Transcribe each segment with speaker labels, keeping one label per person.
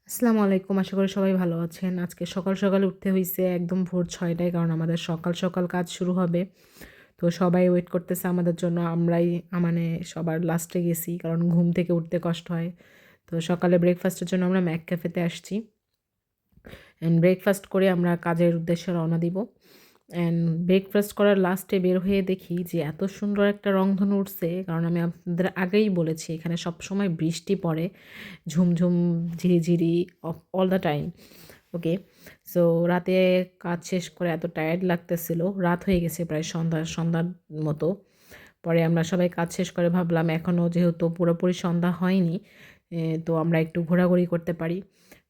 Speaker 1: আসসালামু আলাইকুম। আশা করি সবাই ভালো আছেন। আজকে সকাল, সকাল উঠতে হইছে একদম ভোর ৬ টায় কারণ আমাদের সকাল, সকাল কাজ শুরু হবে। তো সবাই ওয়েট করতেছে আমাদের জন্য। আমরাই মানে সবার লাস্টে গেছি কারণ ঘুম থেকে উঠতে কষ্ট হয়। তো সকালে ব্রেকফাস্টের জন্য আমরা ম্যাক ক্যাফেতে আসছি। ব্রেকফাস্ট করে আমরা কাজের উদ্দেশ্যে রওনা দিব। ব্রেকফাস্ট করার লাস্টে বের হয়ে দেখি যে এত সুন্দর একটা রংধনু উঠছে কারণ আমি আপনাদের আগেই বলেছি এখানে সবসময় বৃষ্টি পড়ে। ঝুমঝুম, ঝিরিঝিরি all the time. Okay. So রাতে কাজ শেষ করে এত টায়ার্ড লাগতেছিল। রাত হয়ে গেছে প্রায় সন্ধ্যার মতো। পরে আমরা সবাই কাজ শেষ করে ভাবলাম এখনও যেহেতু পুরোপুরি সন্ধ্যা হয়নি, তো আমরা একটু ঘোরাঘুরি করতে পারি।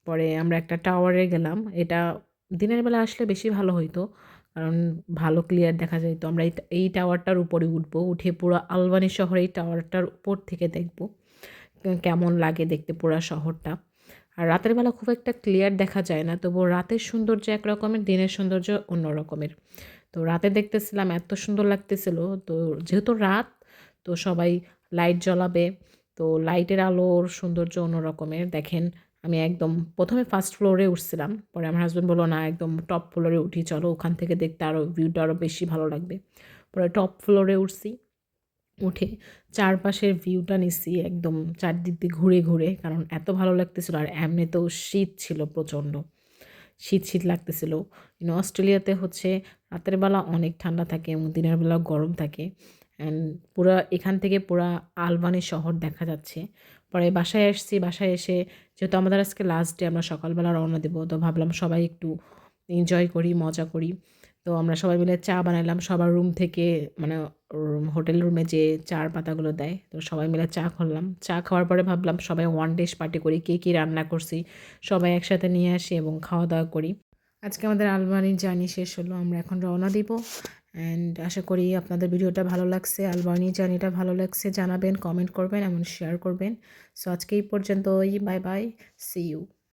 Speaker 1: পরে আমরা একটা টাওয়ারে গেলাম। এটা দিনের বেলা আসলে বেশি ভালো হইতো কারণ ভালো ক্লিয়ার দেখা যাইতো। আমরা এই টাওয়ারটার উপরে উঠবো, উঠে পুরো আলবানি শহর এই টাওয়ারটার উপর থেকে দেখব কেমন লাগে দেখতে পুরা শহরটা। আর রাতের বেলা খুব একটা ক্লিয়ার দেখা যায় না, তবুও রাতের সৌন্দর্য এক রকমের, দিনের সৌন্দর্য অন্য রকমের। তো রাতে দেখতেছিলাম এত সুন্দর লাগতেছিল। তো যেহেতু রাত, তো সবাই লাইট জ্বলাবে। তো লাইটের আলোর সৌন্দর্য অন্য রকমের। দেখেন, আমি একদম প্রথমে ফার্স্ট ফ্লোরে উঠছিলাম, পরে আমার হাজব্যান্ড বললো না একদম টপ ফ্লোরে উঠি, চলো ওখান থেকে দেখতে আরও ভিউটা আরও বেশি ভালো লাগবে। পরে টপ ফ্লোরে উঠছি, উঠে চারপাশের ভিউটা নিচ্ছি একদম চারদিক দিয়ে ঘুরে ঘুরে, কারণ এত ভালো লাগতেছিল। আর এমনিতেও শীত ছিল প্রচণ্ড, শীত শীত লাগতেছিল। অস্ট্রেলিয়াতে হচ্ছে রাতের বেলা অনেক ঠান্ডা থাকে এবং দিনের বেলা গরম থাকে। অ্যান্ড পুরা এখান থেকে পুরা আলবানি শহর দেখা যাচ্ছে। পরে বাসায় আসছি, বাসায় এসে যেহেতু আমাদের আজকে লাস্ট ডে, আমরা সকালবেলা রওনা দেবো, তো ভাবলাম সবাই একটু এনজয় করি, মজা করি। তো আমরা সবাই মিলে চা বানাইলাম সবার রুম থেকে, মানে হোটেল রুমে যে চার পাতাগুলো দেয়, তো সবাই মিলে চা করলাম। চা খাওয়ার পরে ভাবলাম সবাই ওয়ান ডিশ পার্টি করি, কে কী রান্না করছি সবাই একসাথে নিয়ে আসি এবং খাওয়া দাওয়া করি। আজকে আমাদের আলবানির জার্নি শেষ হলো, আমরা এখন রওনা দিব। আশা করি আপনাদের ভিডিওটা ভালো লাগছে, আলবানি জার্নিটা ভালো লাগছে। জানাবেন, কমেন্ট করবেন এবং শেয়ার করবেন। সো আজকে এই পর্যন্তই। Bye bye, see you.